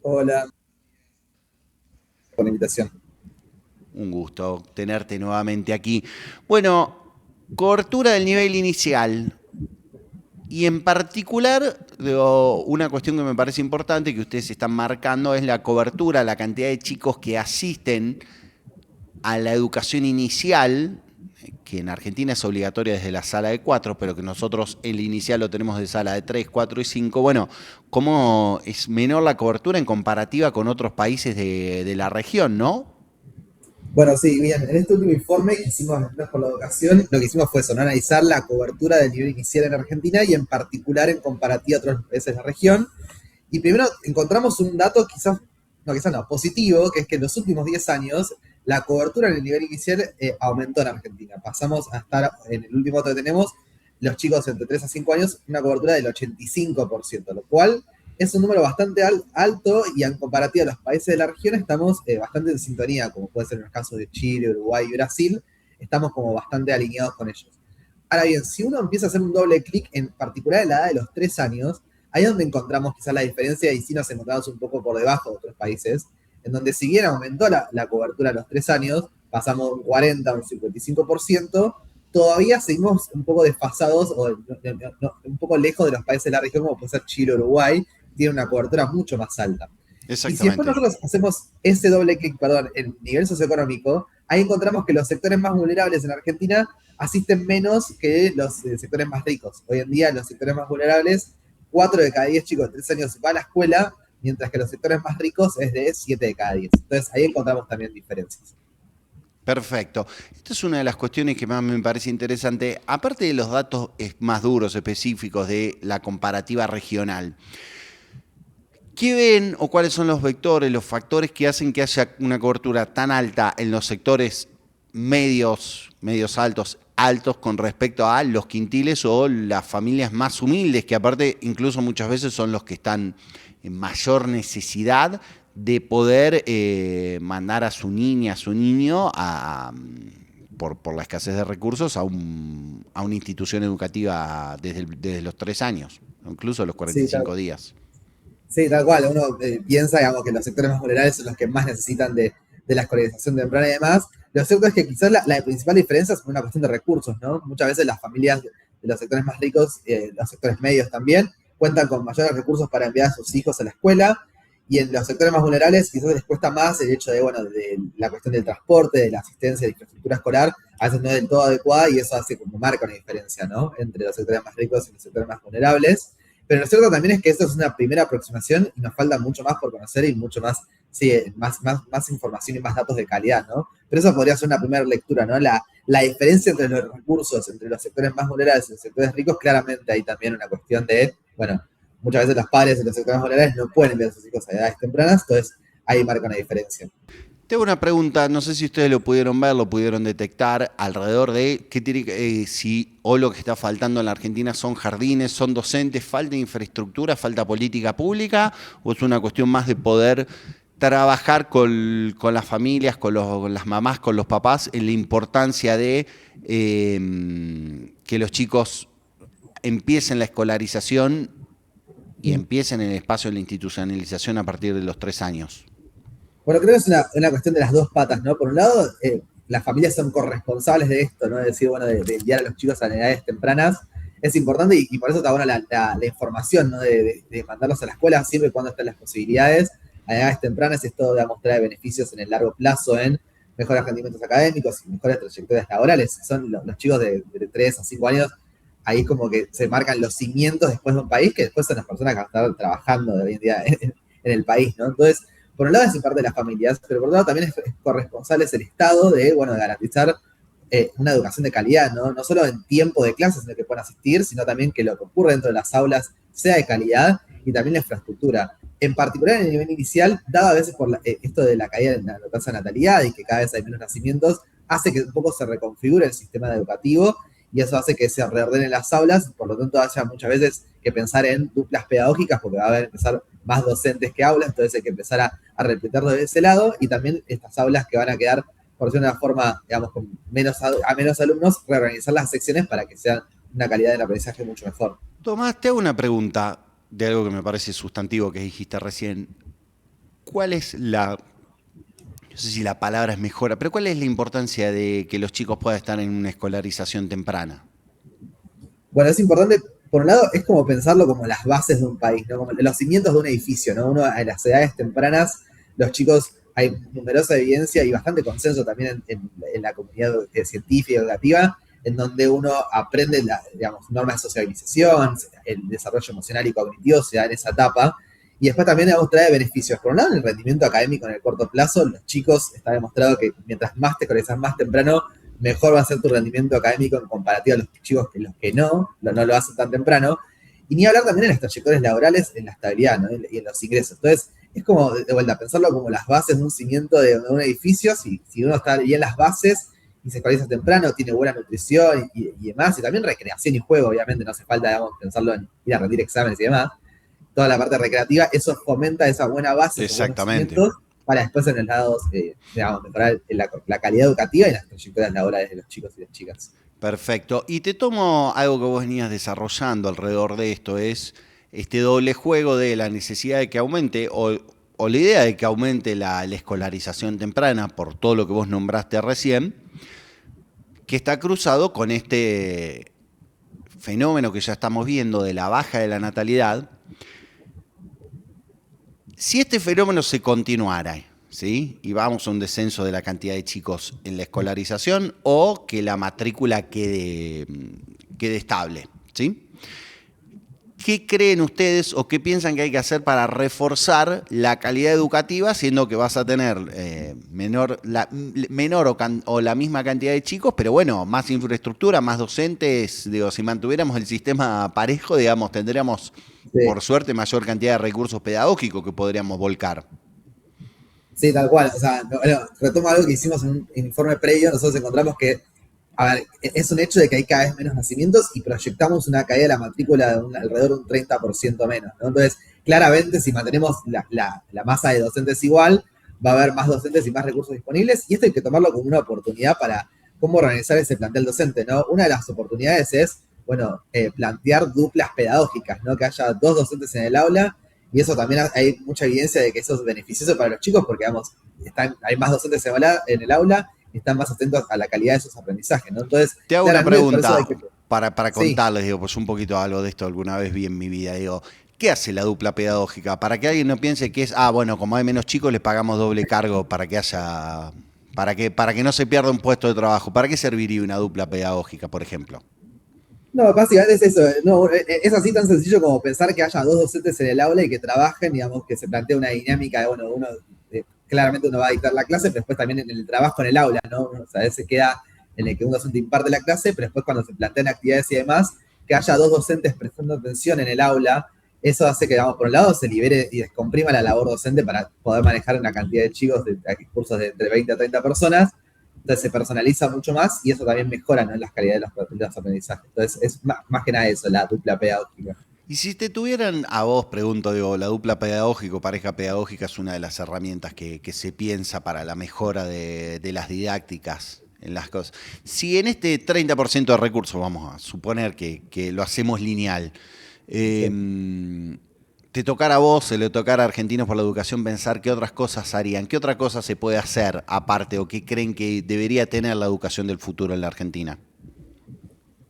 Hola, por la invitación. Un gusto tenerte nuevamente aquí. Bueno, cobertura del nivel inicial. Y en particular, una cuestión que me parece importante que ustedes están marcando es la cobertura, la cantidad de chicos que asisten a la educación inicial, que en Argentina es obligatoria desde la sala de 4, pero que nosotros el inicial lo tenemos de sala de 3, 4 y 5. Bueno, ¿cómo es menor la cobertura en comparativa con otros países de la región, no? Bueno, sí, bien, en este último informe que hicimos nosotros por la educación, lo que hicimos fue eso, ¿no? Analizar la cobertura del nivel inicial en Argentina y en particular en comparativa a otros países de la región. Y primero encontramos un dato quizás no, positivo, que es que en los últimos 10 años la cobertura en el nivel inicial aumentó en Argentina. Pasamos a estar, en el último dato que tenemos, los chicos entre 3 a 5 años, una cobertura del 85%, lo cual es un número bastante alto y en comparativa a los países de la región estamos bastante en sintonía, como puede ser en los casos de Chile, Uruguay y Brasil, estamos como bastante alineados con ellos. Ahora bien, si uno empieza a hacer un doble clic, en particular en la edad de los 3 años, ahí es donde encontramos quizás la diferencia y sí nos encontramos un poco por debajo de otros países, en donde si bien aumentó la cobertura a los 3 años, pasamos de un 40 a un 55%, todavía seguimos un poco desfasados o un poco lejos de los países de la región, como puede ser Chile o Uruguay, tiene una cobertura mucho más alta. Y si después Exactamente. nosotros hacemos ese doble clic, perdón, en nivel socioeconómico, ahí encontramos que los sectores más vulnerables en Argentina asisten menos que los sectores más ricos. Hoy en día, los sectores más vulnerables, 4 de cada 10 chicos de 3 años va a la escuela, mientras que los sectores más ricos es de 7 de cada 10. Entonces, ahí encontramos también diferencias. Perfecto. Esta es una de las cuestiones que más me parece interesante, aparte de los datos más duros, específicos de la comparativa regional. ¿Qué ven o cuáles son los vectores, los factores que hacen que haya una cobertura tan alta en los sectores medios, medios altos, altos con respecto a los quintiles o las familias más humildes, que aparte incluso muchas veces son los que están en mayor necesidad de poder mandar a su niña, a su niño, por la escasez de recursos, a una institución educativa desde los 3 años, incluso los cuarenta y Sí, cinco días? sí, tal cual. Uno piensa, digamos, que los sectores más vulnerables son los que más necesitan de la escolarización temprana y demás. Lo cierto es que quizás la principal diferencia es una cuestión de recursos, ¿no? Muchas veces las familias de los sectores más ricos, los sectores medios también, cuentan con mayores recursos para enviar a sus hijos a la escuela. Y en los sectores más vulnerables quizás les cuesta más el hecho de, bueno, de la cuestión del transporte, de la asistencia, de infraestructura escolar, a veces no es del todo adecuada y eso hace como marca una diferencia, ¿no? Entre los sectores más ricos y los sectores más vulnerables. Pero lo cierto también es que esto es una primera aproximación y nos falta mucho más por conocer y mucho más, sí, más información y más datos de calidad, ¿no? Pero eso podría ser una primera lectura, ¿no? La diferencia entre los recursos, entre los sectores más vulnerables y los sectores ricos, claramente hay también una cuestión de, bueno, muchas veces los padres de los sectores más vulnerables no pueden enviar a sus hijos a edades tempranas, entonces ahí marca una diferencia. Tengo una pregunta, no sé si ustedes lo pudieron ver, lo pudieron detectar, alrededor de qué tiene, si o lo que está faltando en la Argentina son jardines, son docentes, falta infraestructura, falta política pública, o es una cuestión más de poder trabajar con las familias, con las mamás, con los papás, en la importancia de que los chicos empiecen la escolarización y empiecen el espacio de la institucionalización a partir de los 3 años. Bueno, creo que es una cuestión de las dos patas, ¿no? Por un lado, las familias son corresponsables de esto, ¿no? Es decir, bueno, de enviar a los chicos a edades tempranas es importante y por eso está buena la información, ¿no? De mandarlos a la escuela siempre y cuando estén las posibilidades. A edades tempranas esto da mostrar beneficios en el largo plazo en mejores rendimientos académicos y mejores trayectorias laborales. Son los chicos de 3 a 5 años, ahí como que se marcan los cimientos después de un país que después son las personas que van a estar trabajando de hoy en día en el país, ¿no? Entonces, por un lado es parte de las familias, pero por otro lado también es corresponsable es el Estado de, bueno, de garantizar una educación de calidad, ¿no? No solo en tiempo de clases en el que puedan asistir, sino también que lo que ocurre dentro de las aulas sea de calidad y también la infraestructura. En particular en el nivel inicial, dado a veces por esto de la caída de la tasa de natalidad y que cada vez hay menos nacimientos, hace que un poco se reconfigure el sistema educativo y eso hace que se reordenen las aulas, por lo tanto haya muchas veces que pensar en duplas pedagógicas porque va a haber empezar más docentes que aulas, entonces hay que empezar a repletarlo de ese lado y también estas aulas que van a quedar, por decirlo de una forma, digamos, con menos alumnos, reorganizar las secciones para que sean una calidad del aprendizaje mucho mejor. Tomás, te hago una pregunta de algo que me parece sustantivo que dijiste recién. ¿cuál es no sé si la palabra es mejora, pero cuál es la importancia de que los chicos puedan estar en una escolarización temprana? Bueno, es importante, por un lado, es como pensarlo como las bases de un país, ¿no? Como los cimientos de un edificio, ¿no? Uno a las edades tempranas, los chicos, hay numerosa evidencia y bastante consenso también en la comunidad científica y educativa, en donde uno aprende, digamos, normas de socialización, el desarrollo emocional y cognitivo se da en esa etapa, y después también, digamos, trae beneficios. Por un lado, en el rendimiento académico en el corto plazo, los chicos, está demostrado que mientras más te escolarizas más temprano, mejor va a ser tu rendimiento académico en comparativa a los chicos que los que no lo hacen tan temprano. Y ni hablar también en las trayectorias laborales, en la estabilidad, ¿no? Y en los ingresos. Entonces, es como, de vuelta, pensarlo como las bases de un cimiento de un edificio. Si uno está bien las bases y se actualiza temprano, tiene buena nutrición y demás, y también recreación y juego, obviamente, no hace falta, digamos, pensarlo en ir a rendir exámenes y demás. Toda la parte recreativa, eso fomenta esa buena base, esos buenos Exactamente. cimientos, para después en los lados, digamos, mejorar la calidad educativa y las trayectorias laborales de los chicos y las chicas. Perfecto. Y te tomo algo que vos venías desarrollando alrededor de esto, es este doble juego de la necesidad de que aumente o la idea de que aumente la escolarización temprana por todo lo que vos nombraste recién, que está cruzado con este fenómeno que ya estamos viendo de la baja de la natalidad. Si este fenómeno se continuara, ¿sí? Y vamos a un descenso de la cantidad de chicos en la escolarización o que la matrícula quede estable, ¿sí? ¿Qué creen ustedes o qué piensan que hay que hacer para reforzar la calidad educativa, siendo que vas a tener menor o la misma cantidad de chicos, pero bueno, más infraestructura, más docentes? Digo, si mantuviéramos el sistema parejo, digamos, tendríamos, Sí. por suerte, mayor cantidad de recursos pedagógicos que podríamos volcar. Sí, tal cual. O sea, retomo algo que hicimos en un informe previo. Nosotros encontramos que, a ver, es un hecho de que hay cada vez menos nacimientos y proyectamos una caída de la matrícula de alrededor de un 30% menos, ¿no? Entonces, claramente, si mantenemos la masa de docentes igual, va a haber más docentes y más recursos disponibles, y esto hay que tomarlo como una oportunidad para cómo organizar ese plantel docente, ¿no? Una de las oportunidades es, bueno, plantear duplas pedagógicas, ¿no? Que haya dos docentes en el aula, y eso también hay mucha evidencia de que eso es beneficioso para los chicos porque, digamos, hay más docentes en el aula y están más atentos a la calidad de sus aprendizajes, ¿no? Entonces, Te hago una claramente por eso hay pregunta que... para Sí, contarles, digo, pues un poquito algo de esto alguna vez vi en mi vida. Digo, ¿qué hace la dupla pedagógica? Para que alguien no piense que es, bueno, como hay menos chicos, le pagamos doble cargo para que haya, para que no se pierda un puesto de trabajo. ¿Para qué serviría una dupla pedagógica, por ejemplo? no, básicamente es eso. No, es así tan sencillo como pensar que haya dos docentes en el aula y que trabajen, digamos, que se plantee una dinámica de, bueno, claramente uno va a dictar la clase, pero después también en el trabajo en el aula, ¿no? O sea, a veces queda en el que un docente imparte la clase, pero después cuando se plantean actividades y demás, que haya dos docentes prestando atención en el aula, eso hace que, digamos, por un lado se libere y descomprima la labor docente para poder manejar una cantidad de chicos, de cursos de entre 20 a 30 personas. Entonces se personaliza mucho más y eso también mejora, ¿no?, las calidades de los aprendizajes. Entonces es más que nada eso, la dupla pedagógica. Y si te tuvieran a vos, pregunto, digo, la dupla pedagógica o pareja pedagógica es una de las herramientas que se piensa para la mejora de las didácticas en las cosas. Si en este 30% de recursos, vamos a suponer que lo hacemos lineal, Sí. te tocara a vos, se le tocara a Argentinos por la Educación pensar qué otras cosas harían, qué otra cosa se puede hacer aparte o qué creen que debería tener la educación del futuro en la Argentina.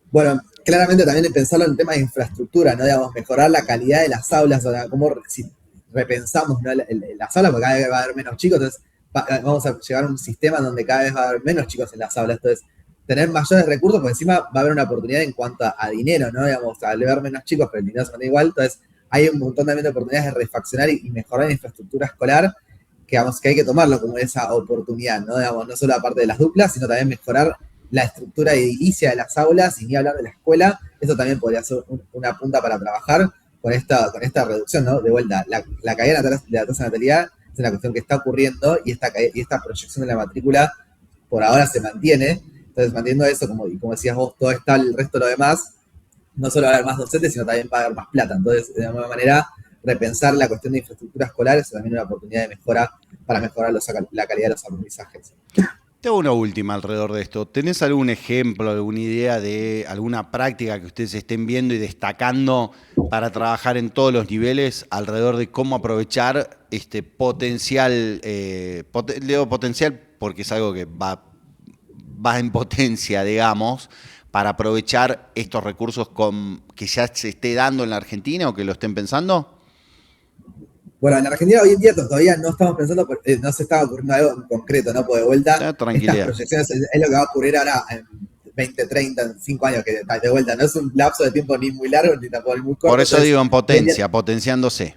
Bueno, claramente también pensarlo en temas de infraestructura, ¿no? Digamos, mejorar la calidad de las aulas, o sea, cómo si repensamos, ¿no?, las aulas, porque cada vez va a haber menos chicos, entonces vamos a llegar a un sistema donde cada vez va a haber menos chicos en las aulas, entonces tener mayores recursos, porque encima va a haber una oportunidad en cuanto a dinero, ¿no? Digamos, al haber menos chicos, pero el dinero se mantiene igual, entonces hay un montón también de oportunidades de refaccionar y mejorar la infraestructura escolar, que, digamos, que hay que tomarlo como esa oportunidad, ¿no? Digamos, no solo aparte de las duplas, sino también mejorar la estructura edilicia de las aulas y ni hablar de la escuela. Eso también podría ser una punta para trabajar con esta reducción, ¿no? De vuelta, la caída de la tasa de natalidad es una cuestión que está ocurriendo y esta proyección de la matrícula por ahora se mantiene. Entonces, manteniendo eso, como decías vos, todo está el resto de lo demás, no solo va a haber más docentes, sino también va a haber más plata. Entonces, de alguna manera, repensar la cuestión de infraestructura escolar es también una oportunidad de mejora para mejorar la calidad de los aprendizajes. Te hago una última alrededor de esto. ¿Tenés algún ejemplo, alguna idea de alguna práctica que ustedes estén viendo y destacando para trabajar en todos los niveles alrededor de cómo aprovechar este potencial, digo potencial porque es algo que va en potencia, digamos, para aprovechar estos recursos que ya se esté dando en la Argentina o que lo estén pensando? Bueno, en Argentina hoy en día todavía no estamos pensando, no se está ocurriendo algo en concreto, ¿no? Porque de vuelta, estas Tranquilidad. proyecciones es lo que va a ocurrir ahora en 20, 30, en 5 años, que de vuelta no es un lapso de tiempo ni muy largo ni tampoco ni muy Por corto. eso Entonces, digo en hoy en día, potencia, potenciándose.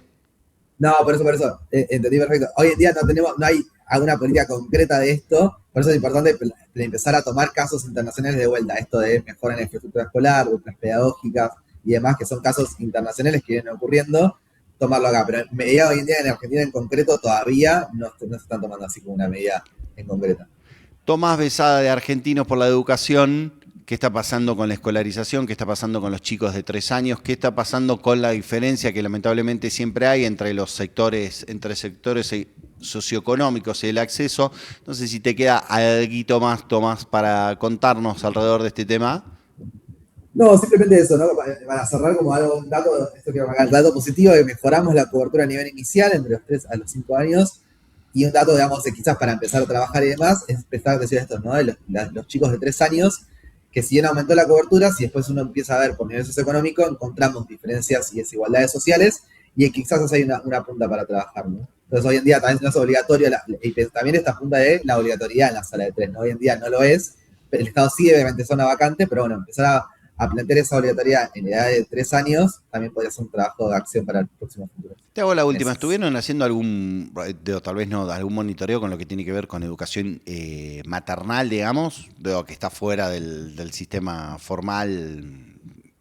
no, por eso, entendí perfecto. Hoy en día no hay alguna política concreta de esto, por eso es importante empezar a tomar casos internacionales de vuelta, esto de mejora en la infraestructura escolar, rutas pedagógicas y demás, que son casos internacionales que vienen ocurriendo, tomarlo acá. Pero medida hoy en día en Argentina en concreto todavía no se están tomando así como una medida en concreta. Tomás Besada de Argentinos por la Educación. ¿Qué está pasando con la escolarización? ¿Qué está pasando con los chicos de 3 años? ¿Qué está pasando con la diferencia que lamentablemente siempre hay entre los sectores, socioeconómicos y el acceso? No sé si te queda algo más, Tomás, para contarnos alrededor de este tema. No, simplemente eso, ¿no? Para cerrar como algo, un dato, esto que el dato positivo de que mejoramos la cobertura a nivel inicial entre los 3 a los 5 años. Y un dato, digamos, de quizás para empezar a trabajar y demás, es prestar atención a esto, ¿no? De los chicos de 3 años, que si bien aumentó la cobertura, si después uno empieza a ver por nivel socioeconómico, encontramos diferencias y desigualdades sociales, y quizás hay una punta para trabajar, ¿no? Entonces hoy en día también no es obligatorio, y también esta punta de la obligatoriedad en la sala de 3, ¿no? Hoy en día no lo es, el Estado sigue obviamente zona vacante, pero bueno, empezar a plantear esa obligatoriedad en edad de 3 años también podría ser un trabajo de acción para el próximo futuro. Te hago la última. Meses. ¿Estuvieron haciendo tal vez no, algún monitoreo con lo que tiene que ver con educación maternal, digamos? Veo que está fuera del sistema formal,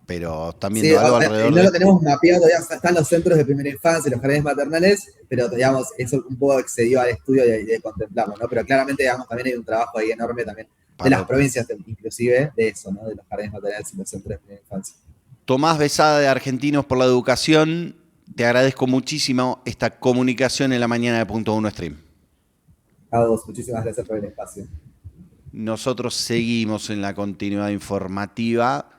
pero están Sí, viendo algo alrededor no de lo esto. tenemos mapeado todavía, están los centros de primera infancia, los jardines maternales, pero digamos, eso un poco excedió al estudio de contemplarlo, ¿no? Pero claramente, digamos, también hay un trabajo ahí enorme también de las Para provincias, inclusive, de eso, ¿no? De los jardines maternales y los centros de primera infancia. Tomás Besada de Argentinos por la Educación, te agradezco muchísimo esta comunicación en la mañana de Punto Uno Stream. A vos, muchísimas gracias por el espacio. Nosotros seguimos en la continuidad informativa.